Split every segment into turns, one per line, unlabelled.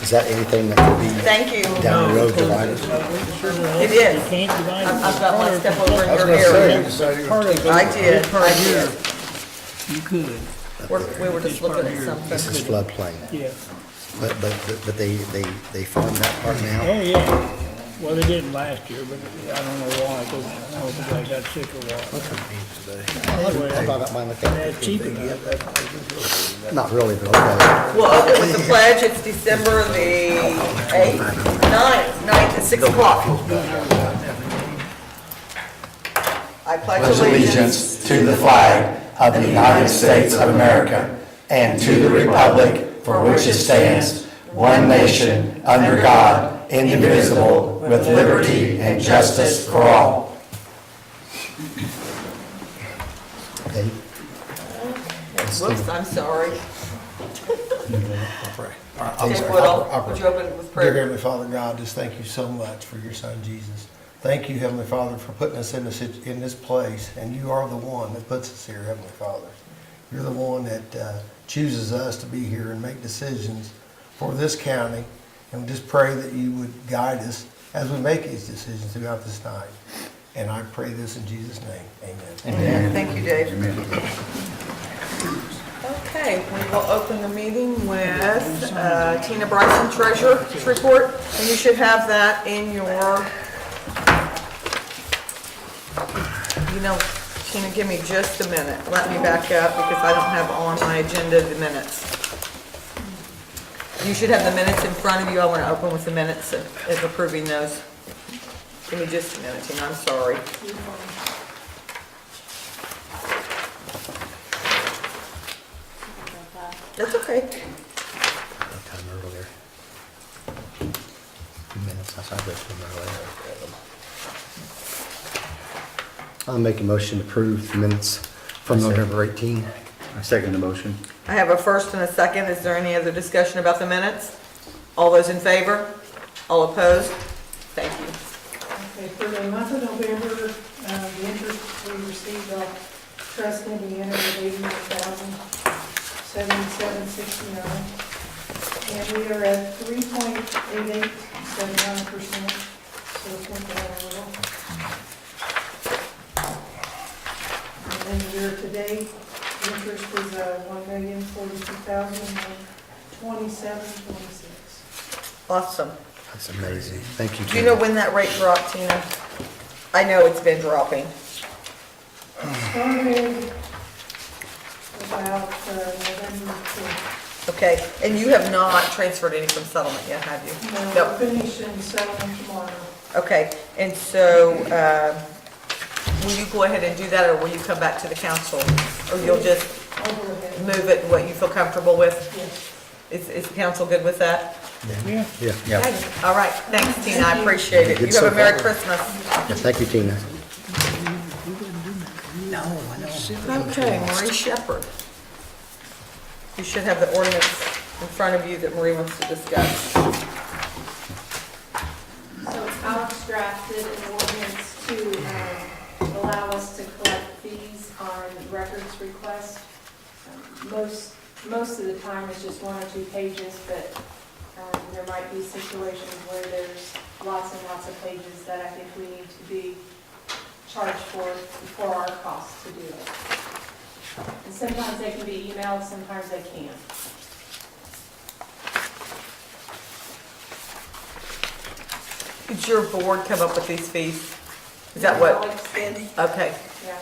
Is that anything that could be
Thank you.
down the road divided?
It is. I've got my step over in your area. I did.
You could.
We were just looking at
This
something.
is floodplain,
Yeah.
but they farmed that part now?
Oh, yeah. Well, they didn't last year, but I don't know why, because I don't know if the guy got sick or what. Anyway,
I thought that might look like
that's cheap enough.
not really, but okay.
We'll open with the pledge. It's December the 8th, 9th at 6 o'clock. I pledge
allegiance to the flag of the United States of America and to the republic for which it stands, one nation, under God, indivisible, with liberty and justice for all.
Okay.
Whoops, I'm sorry.
I'll
Dave
pray.
Woodall,
I'll
would
pray.
you open with
Dear
prayer?
Heavenly Father God, just thank you so much for your son Jesus. Thank you, Heavenly Father, for putting us in this place, and you are the one that puts us here, Heavenly Father. You're the one that chooses us to be here and make decisions for this county, and we just pray that you would guide us as we make these decisions throughout this night. And I pray this in Jesus' name. Amen.
Thank you, Dave. Okay, we will open the meeting with Tina Bryson, Treasurer's Report, and you should have that in your, Tina, give me just a minute. Let me back up because I don't have on my agenda the minutes. You should have the minutes in front of you. I want to open with the minutes of approving those. Give me just a minute, Tina, I'm sorry. That's okay.
Time earlier. 2 minutes, I saw this one earlier. I'll make a motion to approve the minutes from November 18.
I second the motion.
I have a first and a second. Is there any other discussion about the minutes? All those in favor? All opposed? Thank you.
Okay, for the month of November, the interest we received off trust Indiana was $81,077.69. And we are at 3.8879%, so it's went down a little. And then year to date, the interest was $1,042,027.26.
Awesome.
That's amazing. Thank you,
Do you know
Tina.
when that rate dropped, Tina? I know it's been dropping.
Started about November 5th.
Okay, and you have not transferred any from settlement yet, have you?
No,
Nope.
finishing settlement tomorrow.
Okay, and so, will you go ahead and do that, or will you come back to the council? Or you'll just
I'll go ahead.
move it what you feel comfortable with?
Yes.
Is the council good with that?
Yeah.
Yeah.
Okay. All right, thanks, Tina, I appreciate it.
Good
You have
so
a Merry
far.
Christmas.
Yeah, thank you, Tina.
Okay, Marie Shepherd. You should have the ordinance in front of you that Marie wants to discuss.
So Alex drafted an ordinance to allow us to collect fees on records requests. Most of the time it's just 1 or 2 pages, but there might be situations where there's lots and lots of pages that I think we need to be charged for our costs to do it. And sometimes they can be emailed, sometimes they can't.
Did your board come up with these fees? Is that what?
Alex did,
Okay.
yeah.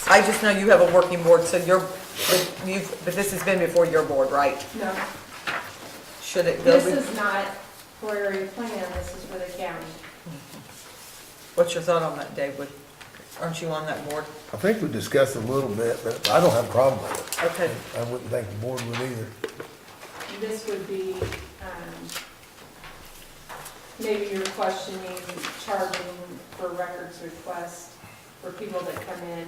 I just know you have a working board, so but this has been before your board, right?
No,
Should it go?
this is not for area plan, this is for the county.
What's your thought on that, Dave? Aren't you on that board?
I think we discussed it a little bit, but I don't have a problem with it.
Okay.
I wouldn't think the board would either.
This would be, maybe you're questioning charging for records requests for people that come in.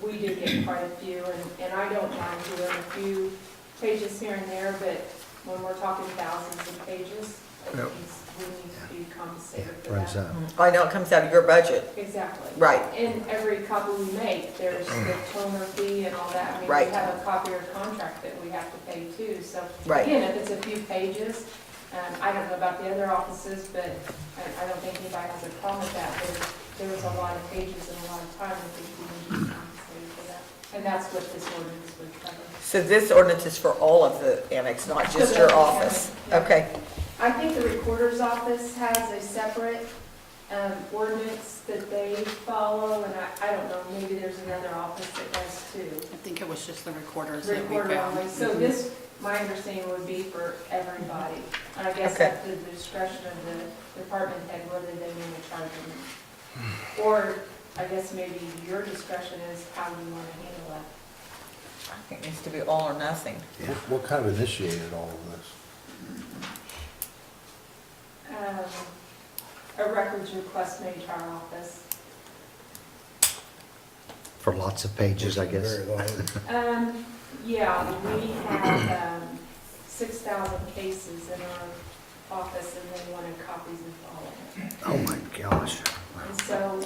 We do get quite a few, and I don't mind doing a few pages here and there, but when we're talking thousands of pages,
Yep.
we need to be compensated
Yeah,
for
runs
that.
up.
I know it comes out of your budget.
Exactly.
Right.
And every copy we make, there's the toner fee and all that. I mean,
Right.
we have a copier contract that we have to pay too. So
Right.
again, if it's a few pages, I don't know about the other offices, but I don't think anybody has a problem with that. There was a lot of pages and a lot of time, I think we need to be compensated for that. And that's what this ordinance would cover.
So this ordinance is for all of the annex, not just your office?
Yeah.
Okay,
I think the recorder's office has a separate ordinance that they follow, and I don't know, maybe there's another office that does too.
I think it was just the recorders that we
Recorder
found.
only, so this, my understanding would be for everybody. And I guess
Okay.
at the discretion of the department head, whether they want to charge them. Or I guess maybe your discretion is how you want to handle that.
I think it needs to be all or nothing.
What kind of initiated all of this?
A records request made to our office.
For lots of pages, I guess.
Very long.
Yeah, we have 6,000 cases in our office, and they wanted copies of all of it.
Oh, my gosh.
And so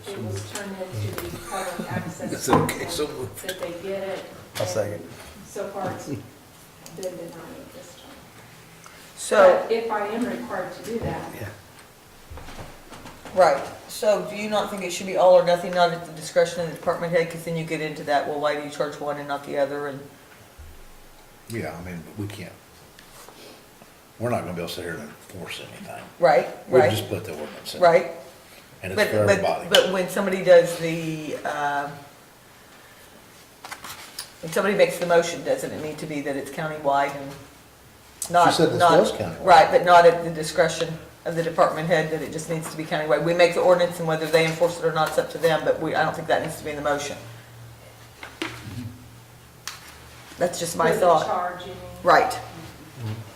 it was turned into the public access
It's okay, so
system
moved.
that they get it.
I'll second.
So far, it's been denied this time.
So,
But if I am required to do that,
Yeah.
right, so do you not think it should be all or nothing, not at the discretion of the department head? Because then you get into that, well, why do you charge one and not the other? And
Yeah, I mean, we can't, we're not gonna be able to sit here and enforce anything.
right,
We'll
right,
just put the ordinance in.
right.
And it's
But,
for everybody.
but when somebody does the, when somebody makes the motion, doesn't it need to be that it's countywide and not?
She said this
not-
was countywide.
Right, but not at the discretion of the department head, that it just needs to be countywide. We make the ordinance, and whether they enforce it or not, it's up to them, but I don't think that needs to be in the motion. That's just my
with the
thought.
charge, you mean.
Right.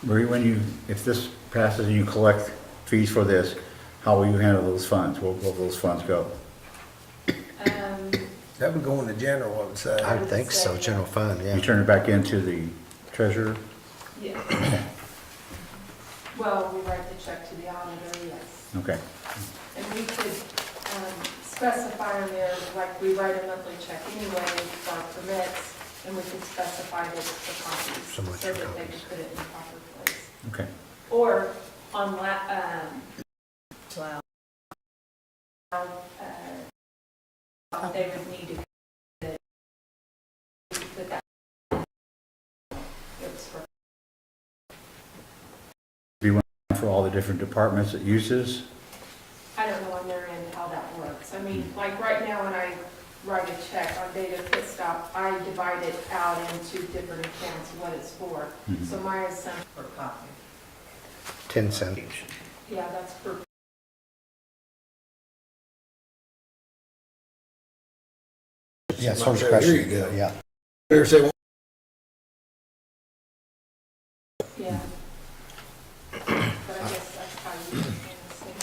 Marie, if this passes and you collect fees for this, how will you handle those funds? Where will those funds go?
That would go in the general, I would say.
I would think so, general fund,
You
yeah.
turn it back into the treasurer?
Yeah. Well, we write the check to the auditor, yes.
Okay.
And we could specify on there, like we write a monthly check anyway for our permits, and we could specify that it's for copies,
So
so
much
that
for
they
copies.
can put it in the proper place.
Okay.
Or on
Wow.
they would need to put that. It's for
Be one for all the different departments it uses?
I don't know on their end how that works. I mean, like right now, when I write a check on Data Pit Stop, I divide it out into different accounts, what it's for.
Mhm.
So my assumption for copy.
10 cents.
Yeah, that's per.
Yeah, it's her discretion to do it, yeah.
Better say,
Yeah. But I guess that's how you understand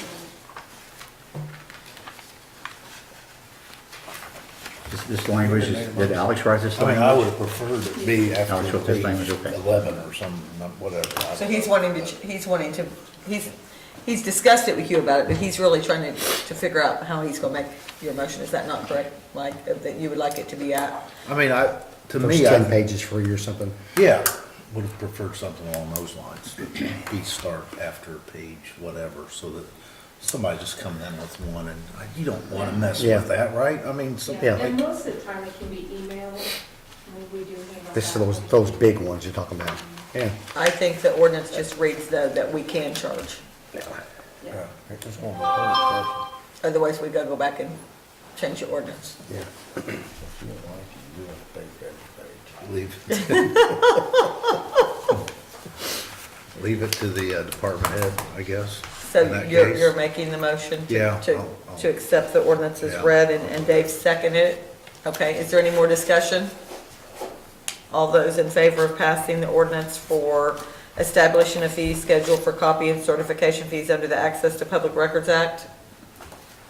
This language, did Alex write this
I mean,
language?
I would have preferred it be
Alex
after
wrote this language,
page
okay.
11 or some, whatever.
So he's wanting to, he's discussed it with you about it, but he's really trying to figure out how he's gonna make your motion. Is that not correct, Mike, that you would like it to be at?
I mean, to
Those
me,
10 pages free or something.
yeah, would have preferred something along those lines. Be start after page whatever, so that somebody just come in with one and you don't want to mess
Yeah.
with that, right? I mean,
it.
Yeah.
And most of the time it can be emailed. I mean, we do handle
This
that.
is those big ones you're talking about. Yeah.
I think the ordinance just reads that we can charge.
Yeah.
yeah, it just won't be perfect.
Otherwise, we gotta go back and change the ordinance.
Yeah.
If you don't like it, you don't pay for every page.
leave it to the department head, I guess.
So
in that
you're
case.
making the motion
Yeah,
to
I'll-
accept the ordinance as
Yeah.
read, and Dave seconded it? Okay, is there any more discussion? All those in favor of passing the ordinance for establishing a fee schedule for copy and certification fees under the Access to Public Records Act?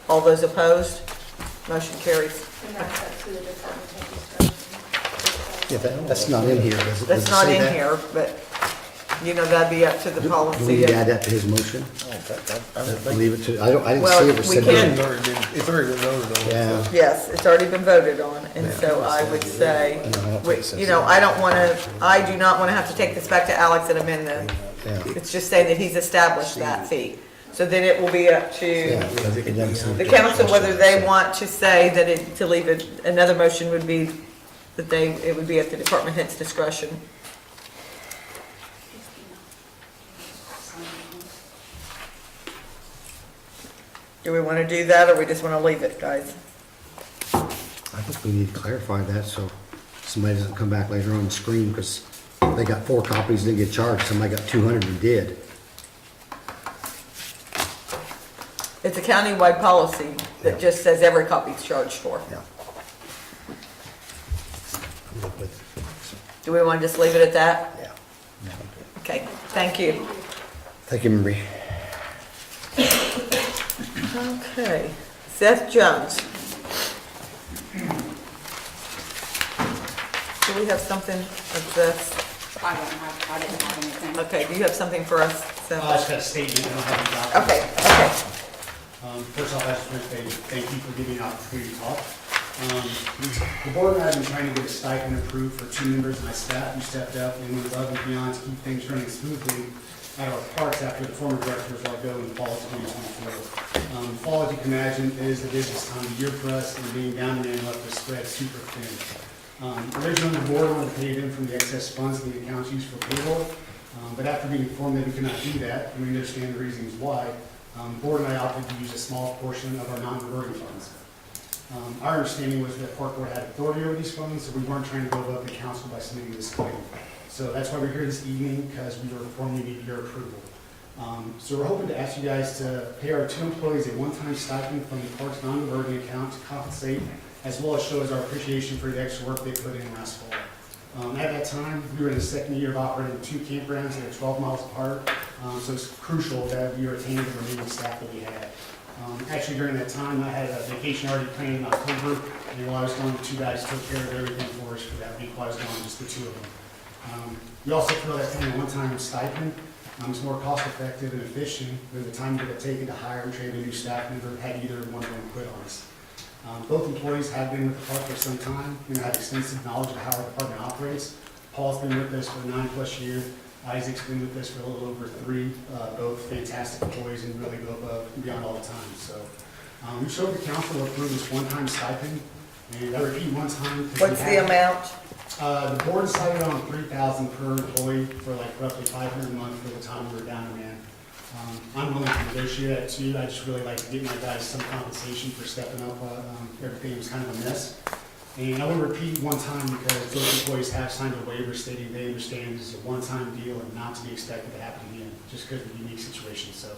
All those opposed? Motion carries.
And that's up to the department head discretion.
Yeah, that's not in here, does it? Does
That's
it
not
say
in
that?
here, but you know, that'd be up to the
Do we
policy.
need to add that to his motion? Leave it to, I didn't
Well,
see it was
we
said.
can't-
It's already been voted on.
Yeah.
Yes, it's already been voted on, and so I would say, you know, I don't wanna, I do not wanna have to take this back to Alex and amend the,
Yeah.
it's just saying that he's established that fee. So then it will be up to
Yeah, because it doesn't seem
the
to-
council whether they want to say that it, to leave it, another motion would be that they, it would be at the department head's discretion. Do we wanna do that, or we just wanna leave it, guys?
I think we need to clarify that so somebody doesn't come back later on and scream because they got 4 copies, didn't get charged, somebody got 200 and did.
It's a countywide policy that just says every copy's charged for.
Yeah. I'm good with it.
Do we wanna just leave it at that?
Yeah.
Okay, thank you.
Thank you, Marie.
Okay, Seth Jones. Do we have something of this?
I didn't have anything.
Okay, do you have something for us, Seth?
I just got a statement, I don't have any document.
Okay, okay.
First off, I just want to say thank you for giving me an opportunity to talk. The board and I have been trying to get a stipend approved for 2 members of my staff who stepped up and went above and beyond to keep things running smoothly at our parks after the former directors let go in the fall of 2024. Fall, as you can imagine, is the busiest time of year for us, and being down there and left us spread super thin. Originally, the board wanted to pay them from the excess funds in the accounts used for payroll, but after being informed that we could not do that, and we understand the reasons why, the board and I opted to use a small portion of our non-reverting funds. Our understanding was that Park Board had authority over these funds, so we weren't trying to go above the council by submitting this claim. So that's why we're here this evening, because we were formally needing your approval. So we're hoping to ask you guys to pay our 2 employees a one-time stipend from the Parks non-reverting account to compensate, as well as show us our appreciation for the extra work they put in last fall. At that time, we were in the 2nd year of operating 2 campgrounds that are 12 miles apart, so it's crucial that we retained the remaining staff that we had. Actually, during that time, I had a vacation already planned in October, and while I was gone, the 2 guys took care of everything for us for that week while I was gone, just the 2 of them. We also feel that paying a one-time stipend is more cost-effective and efficient than the time that it taken to hire and train a new staff member had either one of them quit on us. Both employees have been with the park for some time and have extensive knowledge of how our department operates. Paul's been with us for 9+ years. Isaac's been with us for a little over 3, both fantastic employees and really go above and beyond all the time. So we showed the council to approve this one-time stipend, and I repeat one time.
What's the amount?
The board decided on $3,000 per employee for like roughly $500 a month for the time we were down there, man. I'm willing to negotiate that too. I just really like to give my guys some compensation for stepping up. Everything was kind of a mess. And I want to repeat one time because those employees have signed a waiver stating they understand this is a one-time deal and not to be expected to happen again, just because of the unique situation. So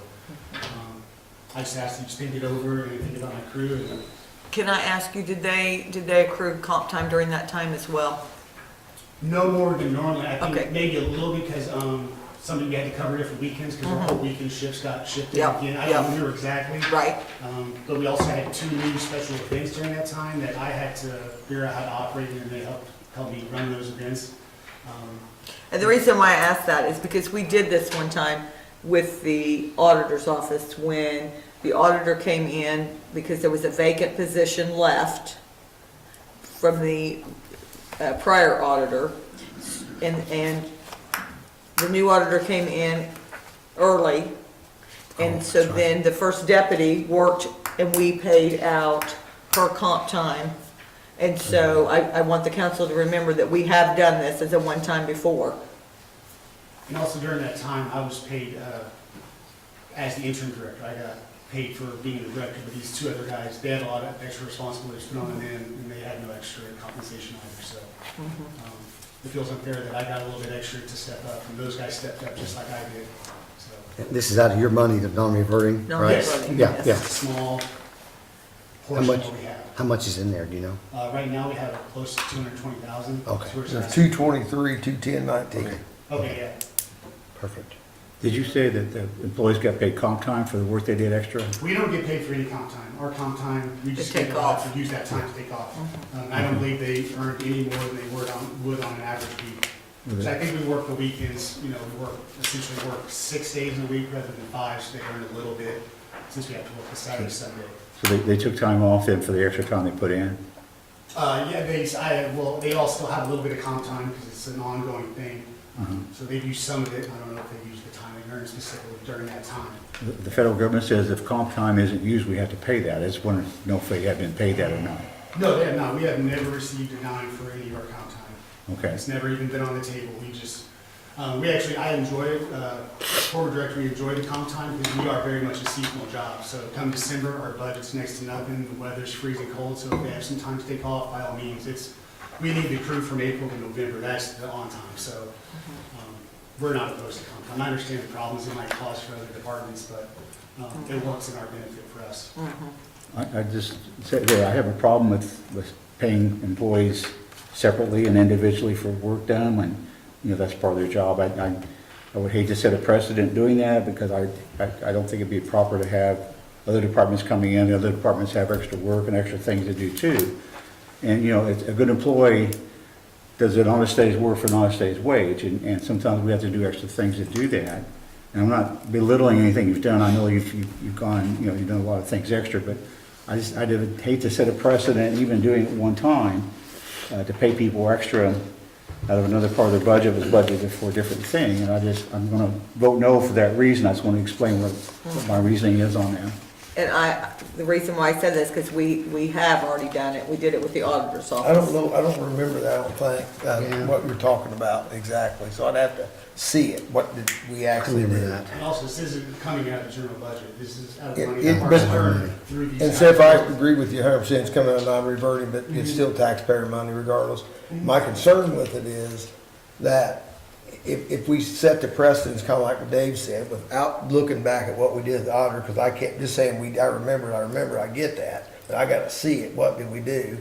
I just asked you to think it over and think about my crew. And
Can I ask you, did they accrue comp time during that time as well?
no more than normally. I think
Okay.
maybe a little because somebody we had to cover different weekends because our whole weekend shifts got shifted
Yep,
again. I
yep.
don't remember exactly.
Right,
But we also had 2 new special events during that time that I had to figure out how to operate, and they helped me run those events.
and the reason why I asked that is because we did this one time with the auditor's office when the auditor came in because there was a vacant position left from the prior auditor, and the new auditor came in early, and so then the first deputy worked, and we paid out her comp time. And so I want the council to remember that we have done this as a one-time before.
And also during that time, I was paid as the interim director. I got paid for being the director, but these 2 other guys, they had a lot of extra responsibilities put on them, and they had no extra compensation either. So it feels unfair that I got a little bit extra to step up, and those guys stepped up just like I did. So
This is out of your money, the non-reverting, right?
Non-reverting,
Yeah,
yes.
yeah.
it's a small
How
portion
much,
of what we have.
how much is in there, do you know?
Right now, we have close to 220,000.
Okay.
So we're
There's
just-
223, 210, 19.
Okay,
Okay, yeah.
perfect.
Did you say that the employees got paid comp time for the work they did extra?
We don't get paid for any comp time. Our comp time, we just
take
get
off.
to use that time to take off. I don't believe they earned any more than they would on an average week. So I think we work the weekends, we essentially work 6 days in a week rather than 5, so they earn a little bit, since we have to work the Saturday, Sunday.
So they took time off then for the extra time they put in?
Yeah, they all still have a little bit of comp time because it's an ongoing thing. So they've used some of it. I don't know if they've used the time they earned specifically during that time.
The federal government says if comp time isn't used, we have to pay that. I just want to know if they have been paid that or not.
No, they have not. We have never received a dime for any of our comp time.
Okay.
It's never even been on the table. We just, I enjoy it. Forward director, we enjoy the comp time because we are very much a seasonal job. So come December, our budget's next to nothing. The weather's freezing cold, so if we have some time to take off, by all means, we need the crew from April to November. That's the on time. So we're not opposed to comp time. I understand the problems it might cause for other departments, but it works in our benefit for us.
I just say that I have a problem with paying employees separately and individually for work done when, that's part of their job. I would hate to set a precedent doing that because I don't think it'd be proper to have other departments coming in, other departments have extra work and extra things to do too. And, it's a good employee does an honest day's work for an honest day's wage, and sometimes we have to do extra things to do that. And I'm not belittling anything you've done. I know you've gone, you've done a lot of things extra, but I would hate to set a precedent, even doing it one time, to pay people extra out of another part of their budget was budgeted for a different thing. And I'm going to vote no for that reason. I just want to explain what my reasoning is on that.
And the reason why I said this, because we have already done it. We did it with the auditor's office.
I don't know, I don't remember that, I don't think, what you're talking about exactly, so I'd have to see it, what did we actually do?
And also, this isn't coming out of the general budget. This is out of
It-
money
it-
that
but-
parks earned through these.
And so if I agree with you 100%, it's coming out of non-reverting, but it's still taxpayer money regardless. My concern with it is that if we set the precedence, kind of like what Dave said, without looking back at what we did at the auditor, because I can't just saying I remember, I get that, but I gotta see it, what did we do?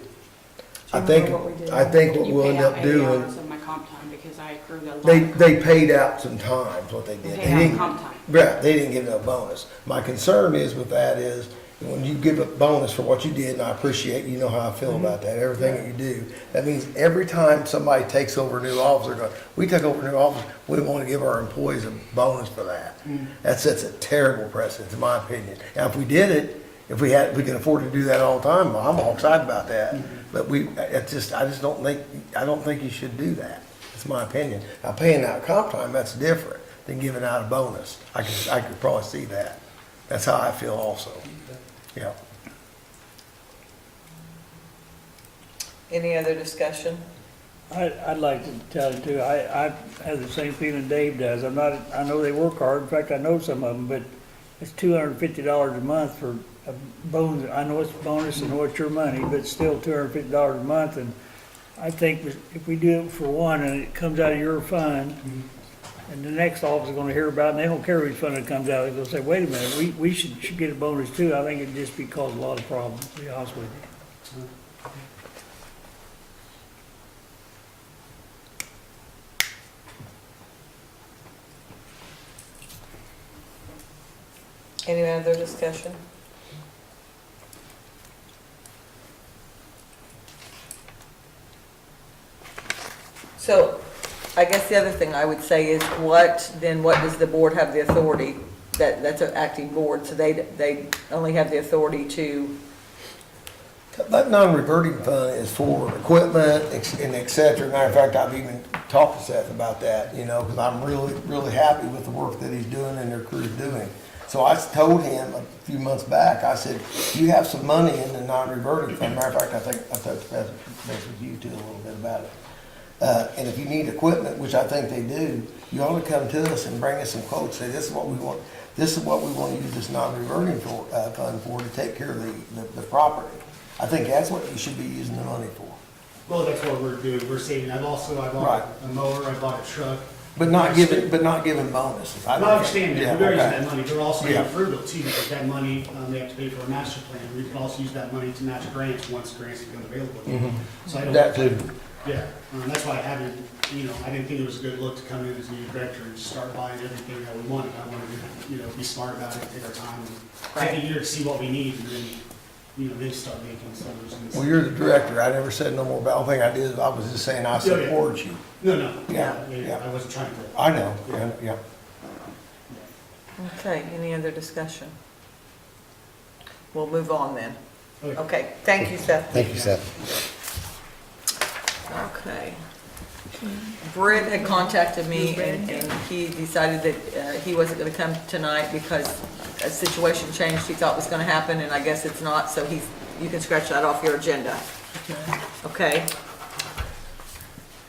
I think what
You
we'll
pay
end
out
up
80
doing,
hours of my comp time because I accrued a lot.
they paid out some times, what they did.
They
They
paid out
didn't-
comp time.
Right, they didn't give no bonus. My concern is with that is, when you give a bonus for what you did, and I appreciate, you know how I feel about that, everything that you do, that means every time somebody takes over a new office, they're going, we take over a new office, we want to give our employees a bonus for that. That sets a terrible precedent, in my opinion. Now, if we did it, if we can afford to do that all the time, I'm all excited about that. But I just don't think you should do that. That's my opinion. Now, paying out comp time, that's different than giving out a bonus. I could probably see that. That's how I feel also. Yeah.
Any other discussion?
I'd like to tell you too, I have the same feeling Dave does. I know they work hard. In fact, I know some of them, but it's $250 a month for a bonus. I know it's a bonus, I know it's your money, but it's still $250 a month. And I think if we do it for one and it comes out of your fund, and the next office is gonna hear about it, and they don't care which fund it comes out of, they'll say, wait a minute, we should get a bonus too. I think it'd just cause a lot of problems, to be honest with you.
Any other discussion? So, I guess the other thing I would say is what does the board have the authority, that's an acting board, so they only have the authority to,
That non-reverting fund is for equipment and et cetera. Matter of fact, I've even talked to Seth about that, because I'm really, really happy with the work that he's doing and their crew's doing. So I told him a few months back, I said, you have some money in the non-reverting fund. Matter of fact, I touched base with you too a little bit about it. And if you need equipment, which I think they do, you ought to come to us and bring us some quotes. Say, this is what we want. This is what we want to use this non-reverting fund for to take care of the property. I think that's what you should be using the money for.
Well, that's what we're doing. We're saving. I bought a mower, I bought a truck.
But not giving bonuses.
I understand that.
Yeah,
We're using
okay.
that money. We're also
Yeah.
being frugal too, because that money, they have to pay for a master plan. We can also use that money to match grants once grants become available. So I don't.
That too.
Yeah, that's why I haven't, I didn't think it was a good look to come in as new director and just start buying everything that we wanted. I wanted to, be smart about it, take our time, and take a year to see what we need, and then they start making solutions.
Well, you're the director. I never said no more about, the thing I did, I was just saying I support you.
No,
Yeah, yeah.
I wasn't trying to.
I know, yeah.
Okay, any other discussion? We'll move on then.
Okay.
Okay, thank you, Seth.
Thank you, Seth.
Okay. Britt had contacted me and he decided that he wasn't gonna come tonight because a situation changed he thought was gonna happen, and I guess it's not, so you can scratch that off your agenda. Okay.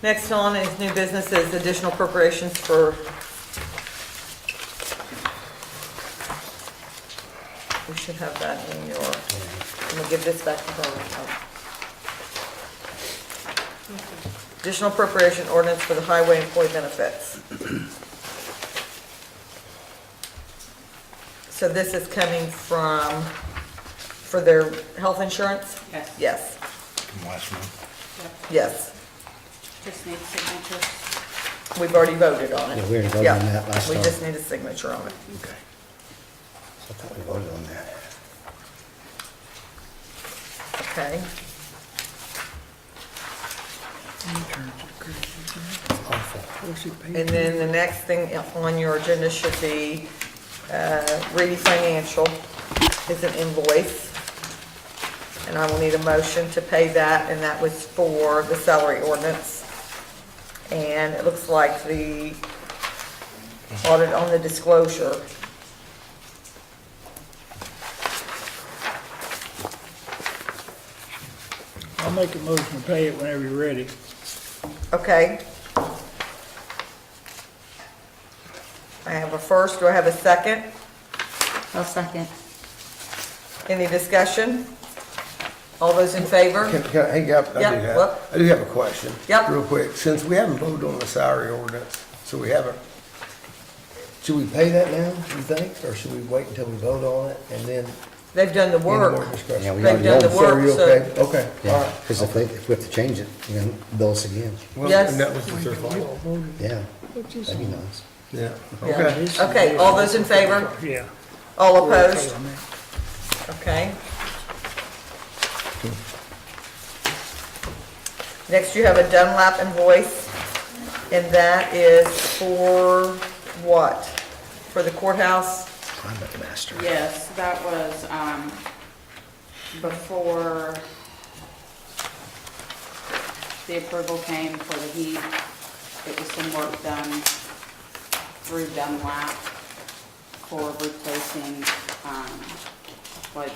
Next on is new businesses, additional appropriations for, we should have that in your, I'm gonna give this back to her. Additional appropriation ordinance for the highway employee benefits. So this is coming for their health insurance?
Yes.
Yes,
From last month.
yes.
Just need signatures.
We've already voted on it.
Yeah, we already voted
Yeah,
on that last
We
time.
just need a signature on it.
Okay. So I thought we voted on that.
Okay.
Awful.
And then the next thing on your agenda should be, Reedy Financial is an invoice. And I will need a motion to pay that, and that was for the salary ordinance. And it looks like the audit on the disclosure.
I'll make a motion to pay it whenever you're ready.
Okay. I have a first, do I have a second?
I'll second.
Any discussion? All those in favor?
Hey, yep,
Yeah, what?
I do have a question.
Yep.
Real quick, since we haven't voted on the salary ordinance, so we haven't, should we pay that now, you think? Or should we wait until we vote on it and then
They've done the
any more
work.
discussion?
Yeah, we
They've
already
done the
voted.
So are
work,
you
so.
okay? Okay, all
Yeah,
right.
because if we have to change it, you're gonna bill us again.
Well,
Yes.
And that was just their fault.
Yeah, that'd be nice.
Yeah,
Yeah.
okay.
Okay, all those in favor?
Yeah.
All opposed? Okay. Next, you have a Dunlap invoice, and that is for what? For the courthouse?
Climate master.
Yes, that was, before the approval came for the heat. It was some work done through Dunlap for replacing, like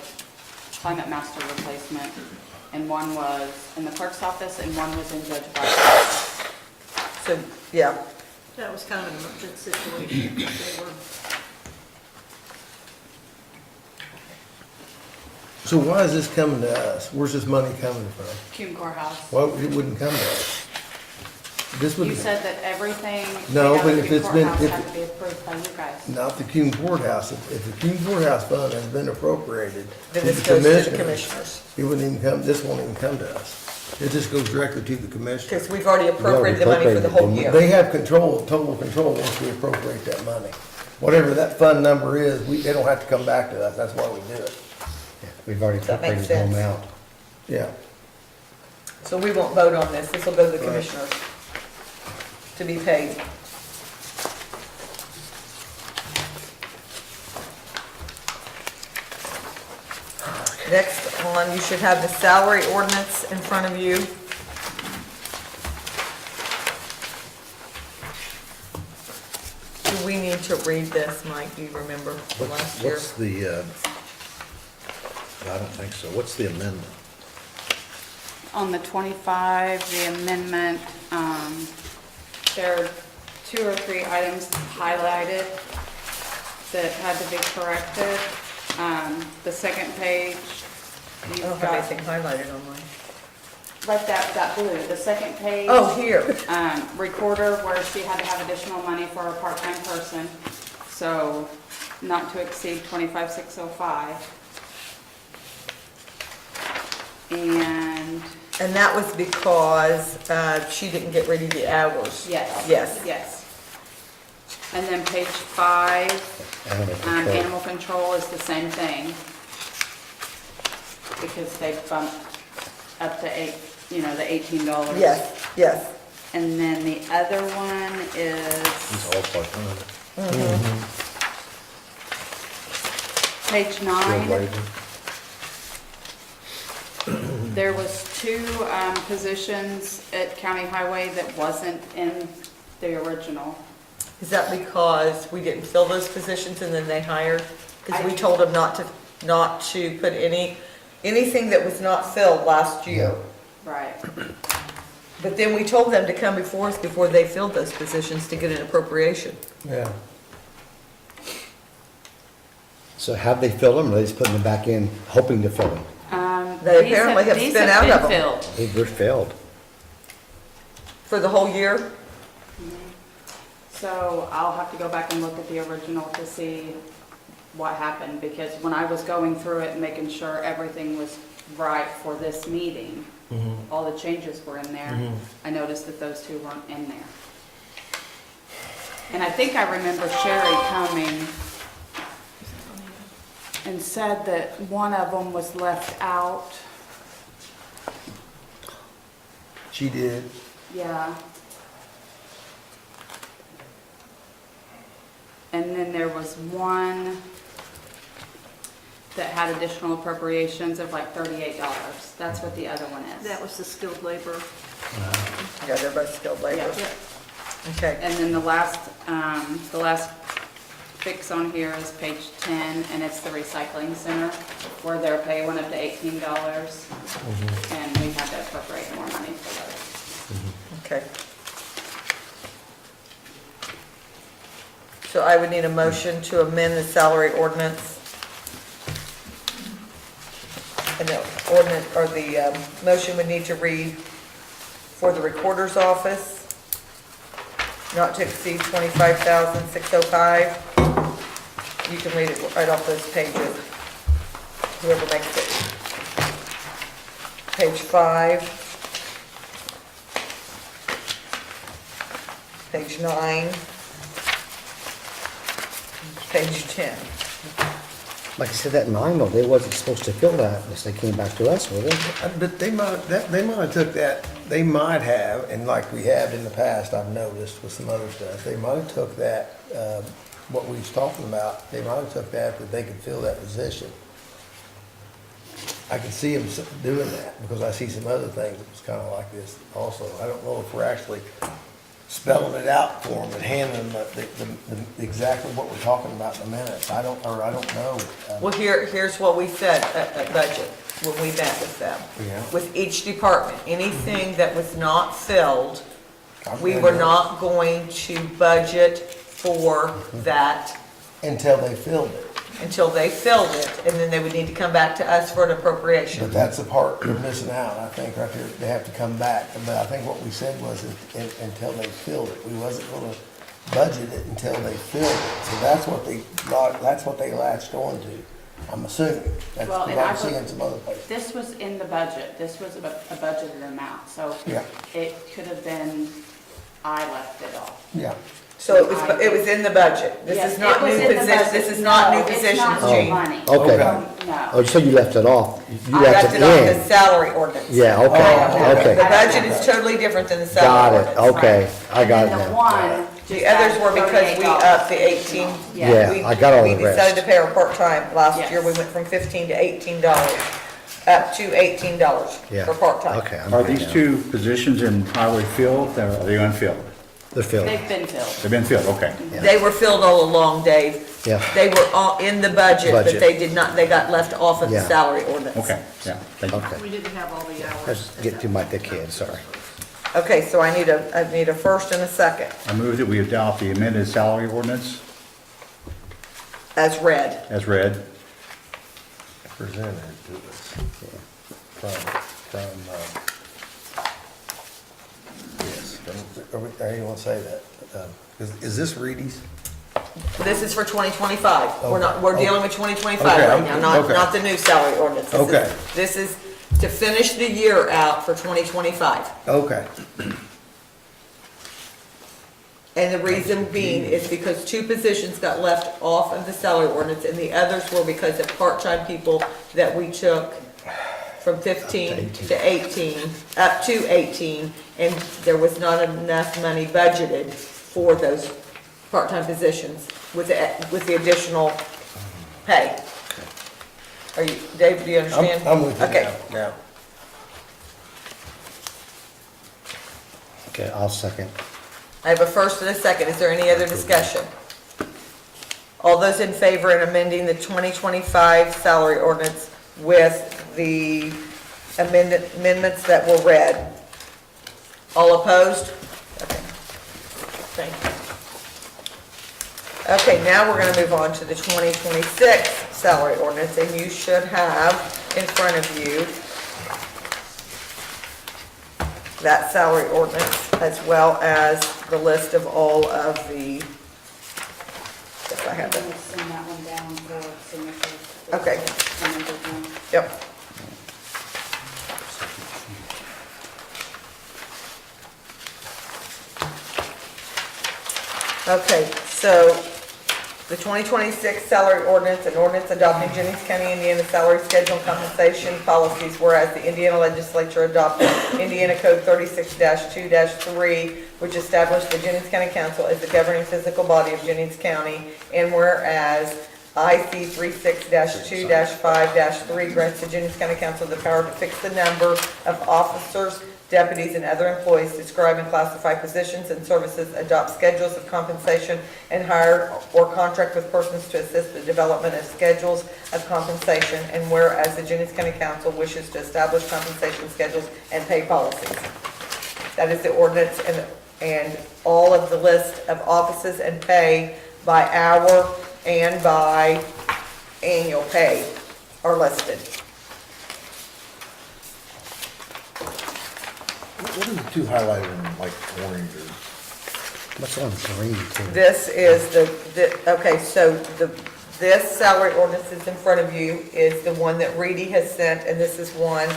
climate master replacement. And one was in the clerk's office and one was in Judge White's.
So, yeah,
That was kind of an emergent situation. They were
So why is this coming to us? Where's this money coming from?
Cume Courthouse.
Well, it wouldn't come to us. This would,
You said that everything
No,
made out
but
of
if
Cume
it's been-
Courthouse
if-
had to be approved by you guys.
not the Cume Courthouse. If the Cume Courthouse fund has been appropriated to
then
the
this goes to the
commissioners,
commissioners.
it wouldn't even come, this won't even come to us. It just goes directly to the commissioners.
Because we've already appropriated the money for the whole year.
They have control, total control once we appropriate that money. Whatever that fund number is, they don't have to come back to us. That's why we do it.
Yeah, we've already
That makes
appropriated the whole
sense.
amount.
Yeah.
So we won't vote on this. This will go to the commissioners to be paid. Next on, you should have the salary ordinance in front of you. Do we need to read this, Mike? Do you remember from last year?
What's the, I don't think so. What's the amendment?
On the 25, the amendment, there are 2 or 3 items highlighted that had to be corrected. The second page,
I
you've
don't have
got,
anything highlighted on mine.
like that blue, the second page.
Oh, here.
Recorder, where she had to have additional money for a part-time person, so not to exceed 25,605.
And that was because she didn't get rid of the hours.
Yes.
Yes.
Yes. And then page 5,
Animal control.
animal control is the same thing. because they bumped up to the $18.
Yes, yes.
And then the other one is
It's all part-time.
page 9. There was 2 positions at County Highway that wasn't in the original.
Is that because we didn't fill those positions and then they hired? Because we
I-
told them not to put anything that was not filled last year.
Right.
But then we told them to come before us before they filled those positions to get an appropriation.
Yeah.
So have they filled them, or are they just putting them back in, hoping to fill them?
They apparently have
these
spent out of
been
them.
filled.
They were filled.
For the whole year?
So I'll have to go back and look at the original to see what happened, because when I was going through it and making sure everything was right for this meeting, all the changes were in there, I noticed that those 2 weren't in there. And I think I remember Sherry coming and said that one of them was left out.
She did.
Yeah. And then there was one that had additional appropriations of like $38. That's what the other one is.
That was the skilled labor.
Yeah, they're both skilled labor.
Yeah.
Okay.
And then the last fix on here is page 10, and it's the recycling center, where their pay went up to $18, and we had to appropriate more money for those.
Okay. So I would need a motion to amend the salary ordinance. And the ordinance, or the motion would need to read for the recorder's office, not to exceed $25,605. You can read it right off those pages, whoever makes it. Page 5. Page 9. Page 10.
Like I said, that 9 though, they wasn't supposed to fill that unless they came back to us, were they?
But they might have took that, they might have, and like we have in the past, I've noticed with some other stuff, they might have took that, what we was talking about, they might have took that they could fill that position. I can see them doing that, because I see some other things that was kind of like this also. I don't know if we're actually spelling it out for them and handing them the exactly what we're talking about in a minute. I don't know.
Well, here's what we said at budget, when we met with them.
Yeah.
With each department, anything that was not filled, we were not going to budget for that
Until they filled it.
until they filled it, and then they would need to come back to us for an appropriation.
But that's the part they're missing out, I think, right there. They have to come back. But I think what we said was until they filled it. We wasn't gonna budget it until they filled it. So that's what they latched on to. I'm assuming. That's
Well,
what
and
I'm seeing some other places.
This was in the budget, this was a budgeted amount, so
Yeah.
it could have been, I left it off.
Yeah.
So it was in the budget. This
Yes,
is not
it was
new
in the
positions,
budget.
this is not new
No, it's
positions,
not new
Gene.
money.
Okay.
No.
Oh, so you left it off? You
I
left
left it on the
in?
salary ordinance.
Yeah,
Oh,
okay,
The
okay.
budget is totally different than the
Got
salary
it,
ordinance.
okay. I got it
And then the
now.
one just
The others were because we
$38.
upped the 18.
Yeah,
We-
I got all the
We decided to
rest.
pay her part-time. Last
Yes.
year, we went from $15 to $18, up to $18
Yeah,
for part-time.
okay. I'm
Are
good
these
now.
2 positions in highway filled, or are they unfilled?
They're filled,
They've been filled.
They've been filled, okay.
They were filled all along, Dave.
yeah.
They were all in the budget, but
Budget.
they did not, they got left off of the
Yeah.
salary ordinance.
Okay, yeah, thank you.
Okay.
We didn't have all the hours.
Let's get to my thick head, sorry.
Okay, so I need a first and a second,
I move that we adopt the amended salary ordinance
as read.
as read.
Presented to us. Yes. I didn't want to say that. Is this Reedy's?
This is for 2025. We're
Okay.
dealing with 2025
Okay,
right now, not,
okay.
not the new salary ordinance.
Okay.
This is to finish the year out for 2025.
Okay.
And the reason being is because 2 positions got left off of the salary ordinance, and the others were because of part-time people that we took from 15 to 18, up to 18, and there was not enough money budgeted for those part-time positions with the additional pay. Are you, Dave, do you understand?
I'm with you
Okay.
now.
Okay, I'll second.
I have a first and a second. Is there any other discussion? All those in favor in amending the 2025 salary ordinance with the amendments that were read? All opposed? Okay. Thank you. Okay, now we're going to move on to the 2026 salary ordinance, and you should have in front of you that salary ordinance as well as the list of all of the, if I have
I'm
it.
gonna send that one down for signature.
Okay.
Amended one.
Yep. Okay, so the 2026 salary ordinance, an ordinance adopting Jennings County, Indiana salary schedule and compensation policies, whereas the Indiana legislature adopted Indiana Code 36-2-3, which established the Jennings County Council as the governing physical body of Jennings County, and whereas IC 36-2-5-3 grants the Jennings County Council the power to fix the number of officers, deputies, and other employees, describe and classify positions and services, adopt schedules of compensation, and hire or contract with persons to assist the development of schedules of compensation, and whereas the Jennings County Council wishes to establish compensation schedules and pay policies. That is the ordinance, and all of the list of offices and pay by hour and by annual pay are listed.
What are the two highlighted in like orange or?
What's on green too?
This is okay, so this salary ordinance is in front of you is the one that Reedy has sent, and this is one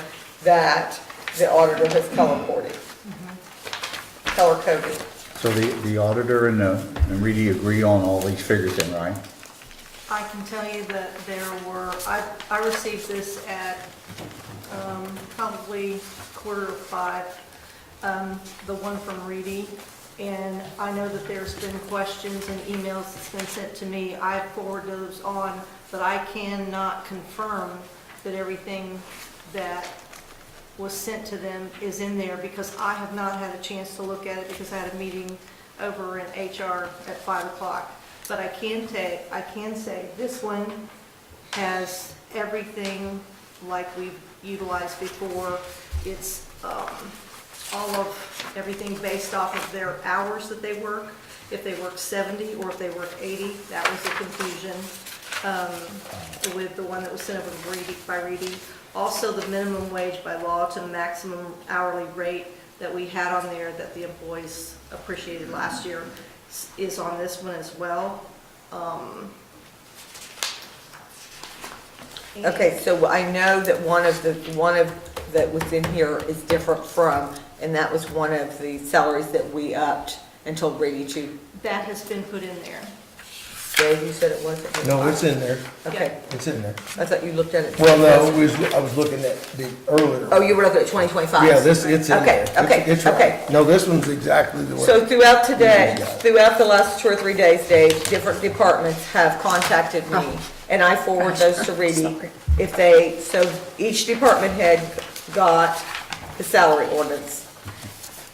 that the auditor has color-coded. Color-coded.
So the auditor and Reedy agree on all these figures then, right?
I can tell you that there were, I received this at probably 4:45, the one from Reedy, and I know that there's been questions and emails that's been sent to me. I forwarded those on, but I cannot confirm that everything that was sent to them is in there because I have not had a chance to look at it because I had a meeting over in HR at 5 o'clock. But I can say this one has everything like we've utilized before. It's all of everything based off of their hours that they work. If they work 70 or if they work 80, that was the confusion with the one that was sent over by Reedy. Also, the minimum wage by law to maximum hourly rate that we had on there that the employees appreciated last year is on this one as well.
Okay, so I know that one of that was in here is different from, and that was one of the salaries that we upped and told Reedy to.
That has been put in there.
Dave, you said it wasn't?
No, it's in there.
Okay,
It's in there.
I thought you looked at it.
Well, no, I was looking at the earlier.
Oh, you were looking at 2025?
Yeah, it's in there.
Okay, okay,
It's right.
okay.
No, this one's exactly the one.
So throughout today,
Yeah.
throughout the last 2 or 3 days, Dave, different departments have contacted me, and I forward those to Reedy. If so each department head got the salary ordinance.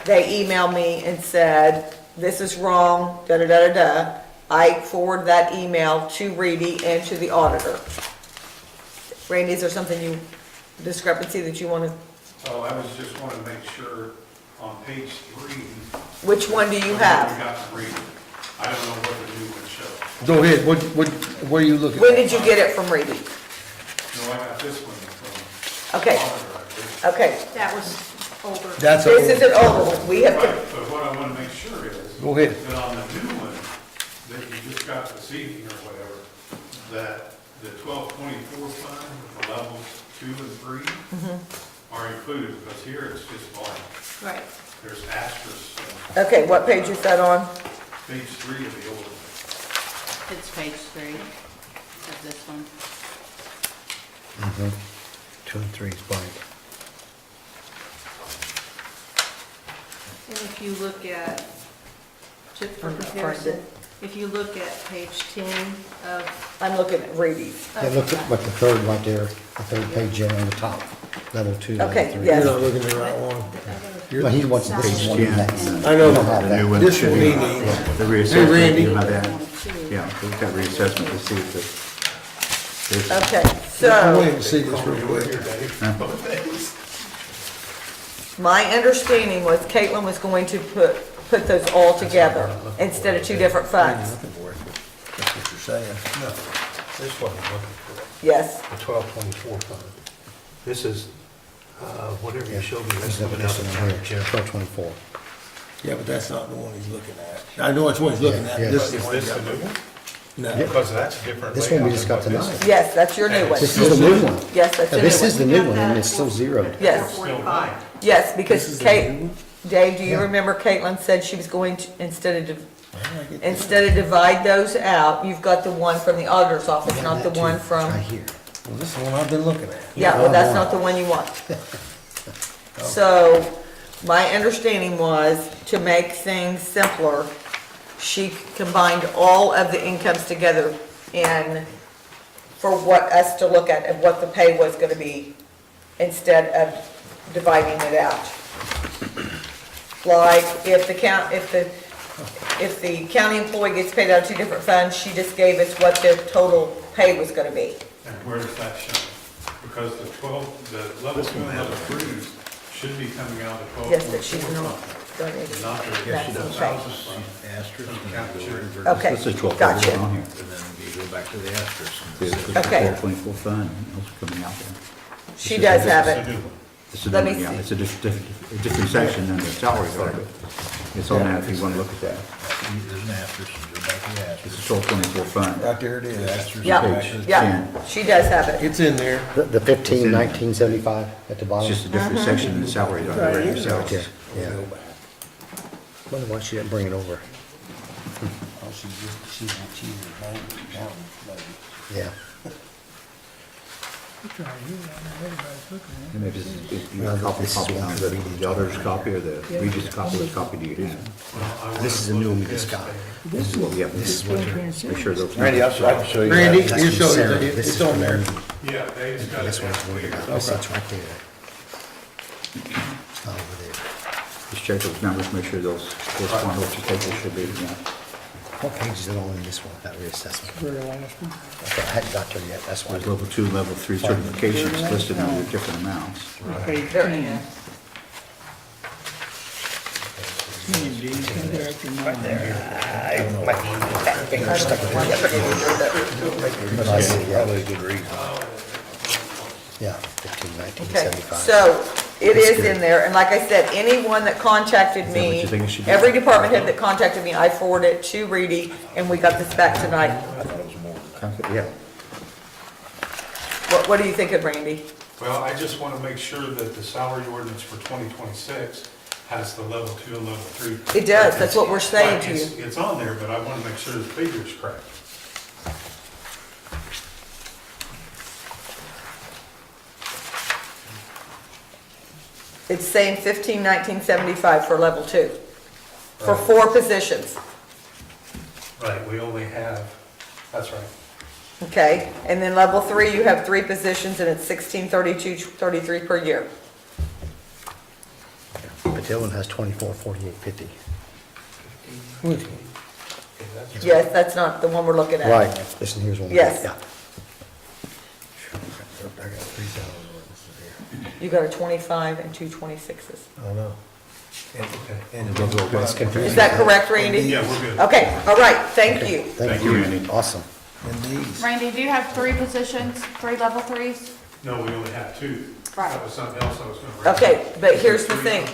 They emailed me and said, this is wrong, da-da-da-da-da. I forward that email to Reedy and to the auditor. Randy, is there something discrepancy that you want to,
Oh, I was just wanting to make sure on page 3.
which one do you
We
have?
got to read it. I don't know what the new one shows.
Go ahead, what are you looking at?
When did you get it from Reedy?
No, I got this one from.
Okay.
Auditor, I think.
Okay,
That was older.
That's
this is an older one. We have to,
Right, but what I want to make sure is.
Go ahead.
That on the new one, that you just got this evening or whatever, that the 1224 fund with the levels 2 and 3 are included, because here it's just blank.
Right.
There's asterisks,
okay, what page is that on?
page 3 of the old one.
It's page 3 of this one.
2 and 3 is blank.
And if you look at, just for
I'm not
comparison,
finding
if you look at page 10 of,
I'm looking at Reedy's.
Yeah, look at what the third right there, the third page in on the top, level 2, level
Okay,
3.
yes.
You're not looking at the right one.
Well, he wants this
Page
one.
10.
I know,
We don't have
The
that.
new one
this
should
one
be,
he needs.
the
Randy.
reassessment, you have that. Yeah, we've got reassessment to see if there's.
Okay,
I
so
wanted to see this real quick.
my understanding was Caitlin was going to put those all together instead of two different funds.
Nothing worth it. That's what you're saying.
No, this wasn't looking for
Yes,
the 1224 fund. This is, whatever you showed me, that's
He's looking
coming
at
out
this
of
one
the
here,
town general.
1224.
Yeah, but that's not the one he's looking at. I know which one he's looking at.
Yeah,
This
Is
is the one
this
he's
the
got.
new one?
No.
Because that's different.
This one we
layout
just
than
got
what this
tonight.
is.
yes, that's your new one.
This is the new one.
Yes, that's
Now,
the
this
new
is the
one.
new one, and it's still zeroed.
Yes,
445.
yes,
This
because
is the new
Kate,
one?
Dave, do you
Yeah.
remember Caitlin said she was going to, instead of
I get that.
Instead of divide those out, you've got the one from the auditor's office,
Yeah,
not the
that too.
one
It's
from,
right here.
Well, this is the one I've been looking at.
yeah, well, that's not the one you want. So, my understanding was, to make things simpler, she combined all of the incomes together and for what us to look at and what the pay was gonna be, instead of dividing it out. Like, if the county employee gets paid out of two different funds, she just gave us what their total pay was gonna be.
And where is that shown? Because the level 2 and level 3s should be coming out of the 1224
Yes, but she's not
fund.
done it.
Not the
That's
the
okay.
houses fund.
Asterisk, and
County
then
sheriff.
go over,
Okay,
This is 12
gotcha.
on here.
and then you go back to the asterisk.
Okay.
1224 fund, those are coming out there.
She does have
It's a
it.
new one.
It's a
Let me
different, yeah,
see.
it's a different section than the salary part of it. It's on that if you want to look at that.
There's an asterisk, you go back to the
It's
asterisk.
a 1224 fund.
Right there it is.
Yeah,
Page
yeah,
10.
she does have it.
It's in there.
The 15, 1975 at the
It's
bottom.
just a different section than the salary on the regular
Right
salaries.
there, yeah. Wonder why she didn't bring it over.
Oh, she's a bank accountant, maybe.
Yeah.
And maybe this is, if you
No,
copy
this is
on
one
the auditor's copy or the Regis copy, which copy do you have?
Well, I
This is the
wanted to
new one
look
we
at
just got.
This is what we have.
This is what you're,
Make sure those.
Randy, I can show you that.
Randy,
that's
you
from
showed
Sarah.
it,
This
it's
is
on
from
there.
Randy.
Yeah, Dave's got it.
That's what it's worried about. This is right there. It's not over there.
Just check those numbers, make sure those correspond with what your table should be, yeah.
What page is it on in this one, that reassessment?
Very last one.
Okay, I hadn't got there yet, that's why.
There's level 2, level 3 certifications listed under different amounts.
Page
There.
10. D, come there after mine.
Finger stuck in there. But I see, yeah.
Probably a good reason.
Yeah, 15, 19,
Okay,
75.
so it
That's
is
good.
in there, and like I said, anyone that contacted
Is that what
me,
you think it should be?
every department head that contacted me, I forwarded it to Reedy, and we got this back tonight.
Yeah.
What do you think of Randy?
Well, I just want to make sure that the salary ordinance for 2026 has the level 2 and level 3.
It does, that's what we're saying to
Right,
you.
It's on there, but I want to make sure the figure's correct.
It's saying 15,1975 for level 2, for 4 positions,
Right, we only have, that's right.
okay? And then level 3, you have 3 positions, and it's 1632.33 per year.
But the other one has 24, 48, 50.
Which one?
Yes, that's not the one we're looking at.
Right, this one here's one.
Yes.
Yeah. I got 3,000 ordinances here.
You got a 25 and 2 26s.
I know.
It's confusing.
Is that correct, Randy?
Yeah, we're good.
Okay, all right, thank you.
Thank you, Randy. Awesome.
Indeed.
Randy, do you have 3 positions, 3 level 3s?
No, we only have 2.
Right.
That was something else I was going to bring.
Okay, but here's the thing,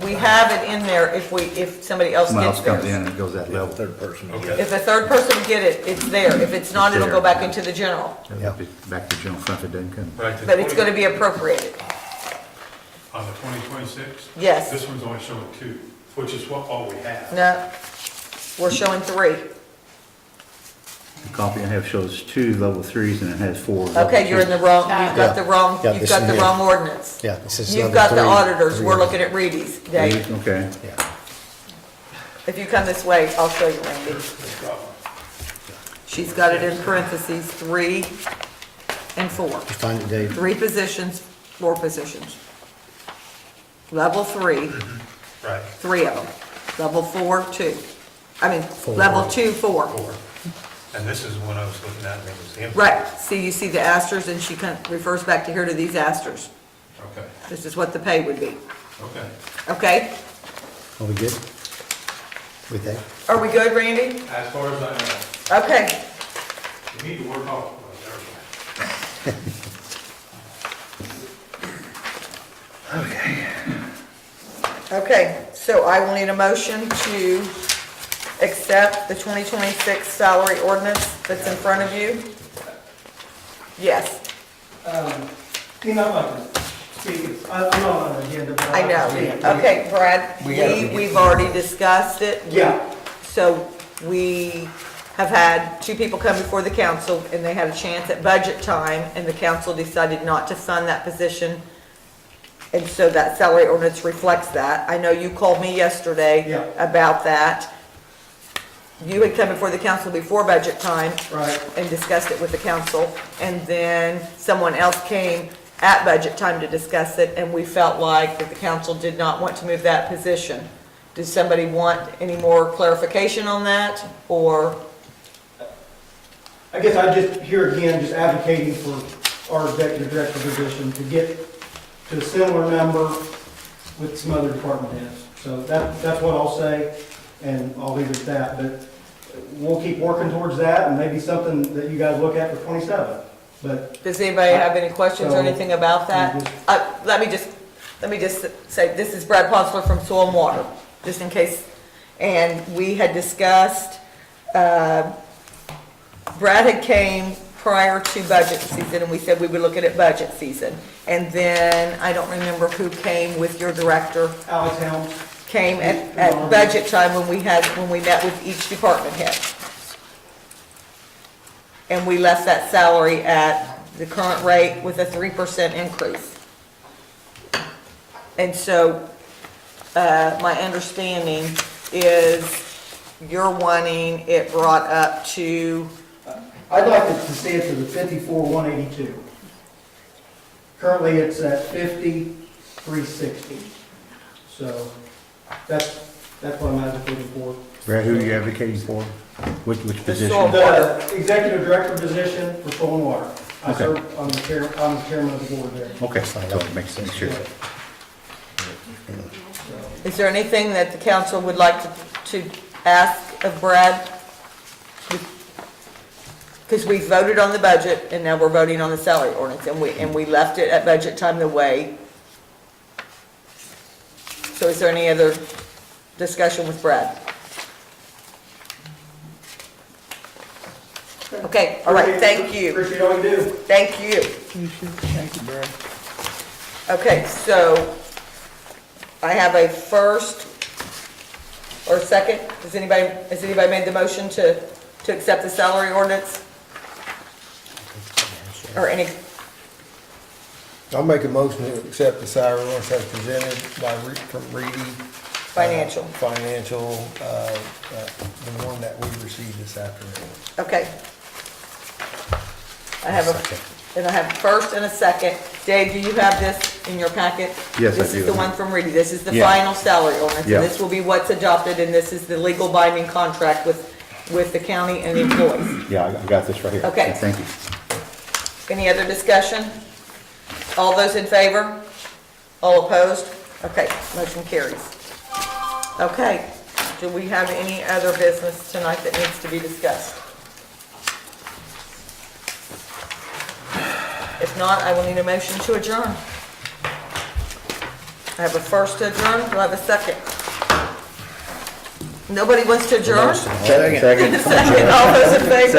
we have it in there if somebody else
Someone else
gets
comes in
theirs.
and it goes that level.
Third person.
Okay.
If a third person get it, it's there. If it's not, it'll go back into the general.
Yeah.
Back to general fund if it doesn't come.
Right, the
But it's
20
gonna be appropriated.
On the 2026?
Yes.
This one's only showing 2, which is all we have.
No, we're showing 3.
copy I have shows 2 level 3s and it has 4.
Okay, you're in the wrong, you've got the wrong,
Yeah,
you've
this
got
is
the
it.
wrong ordinance.
Yeah, this is
You've
level
got the
3.
auditors, we're looking at Reedy's, Dave.
Okay.
Yeah.
If you come this way, I'll show you, Randy. She's got it in parentheses, 3 and 4.
You find it, Dave?
3 positions, 4 positions. Level 3,
Right.
3 of them. Level 4, 2. I mean,
4.
level 2, 4.
And this is one I was looking at, and it was empty.
Right, see, you see the asters, and she refers back to here to these asters.
Okay,
This is what the pay would be,
okay.
okay?
Are we good? With that?
Are we good, Randy?
As far as I know,
Okay,
you need to work off, well, never mind.
okay, so I will need a motion to accept the 2026 salary ordinance that's in front of you. Yes,
You know, I'd like to speak, I'm not on the agenda, but
I know. Okay, Brad, we've already discussed it.
Yeah.
So we have had 2 people come before the council, and they had a chance at budget time, and the council decided not to fund that position. And so that salary ordinance reflects that. I know you called me yesterday
Yeah.
about that. You had come before the council before budget time
Right.
and discussed it with the council, and then someone else came at budget time to discuss it, and we felt like that the council did not want to move that position. Does somebody want any more clarification on that, or?
I guess I just, here again, just advocating for our executive director position to get to a similar number with some other department heads. So that's what I'll say, and I'll leave it at that, but we'll keep working towards that, and maybe something that you guys look at for 27, but.
Does anybody have any questions or
So,
anything about that? Let me just say, this is Brad Ponsler from Soil and Water, just in case. And we had discussed, Brad had came prior to budget season, and we said we would look at it budget season. And then, I don't remember who came with your director,
Alex Helms.
came at budget time when we met with each department head. And we left that salary at the current rate with a 3% increase. And so, my understanding is you're wanting it brought up to,
I'd like to see it to the 54,182. Currently, it's at 50,360. So that's what I'm advocating for.
Brad, who are you advocating for? Which
soil-
position?
The executive director position for soil and water. I
Okay.
serve, I'm the chairman of the board there.
Okay, so it makes sense, sure.
is there anything that the council would like to ask of Brad? Because we voted on the budget, and now we're voting on the salary ordinance, and we left it at budget time the way. So is there any other discussion with Brad? Okay, all right, thank you.
Appreciate all you do.
Thank you.
Thank you, Brad.
Okay, so I have a first or second. Has anybody made the motion to accept the salary ordinance? Or any,
I'll make a motion to accept the salary ordinance as presented from Reedy.
Financial.
Financial, the one that we received this afternoon.
okay. I have I have a first and a second. Dave, do you have this in your packet?
Yes, I
This is
do.
the one from Reedy. This is the
Yeah.
final salary ordinance.
Yeah.
And this will be what's adopted, and this is the legal binding contract with the county and the employees.
Yeah, I got this right here.
Okay.
Thank you.
Any other discussion? All those in favor? All opposed? Okay, motion carries. Okay, do we have any other business tonight that needs to be discussed? If not, I will need a motion to adjourn. I have a first to adjourn, do I have a second? Nobody wants to adjourn?
Second.
Second, all those in favor?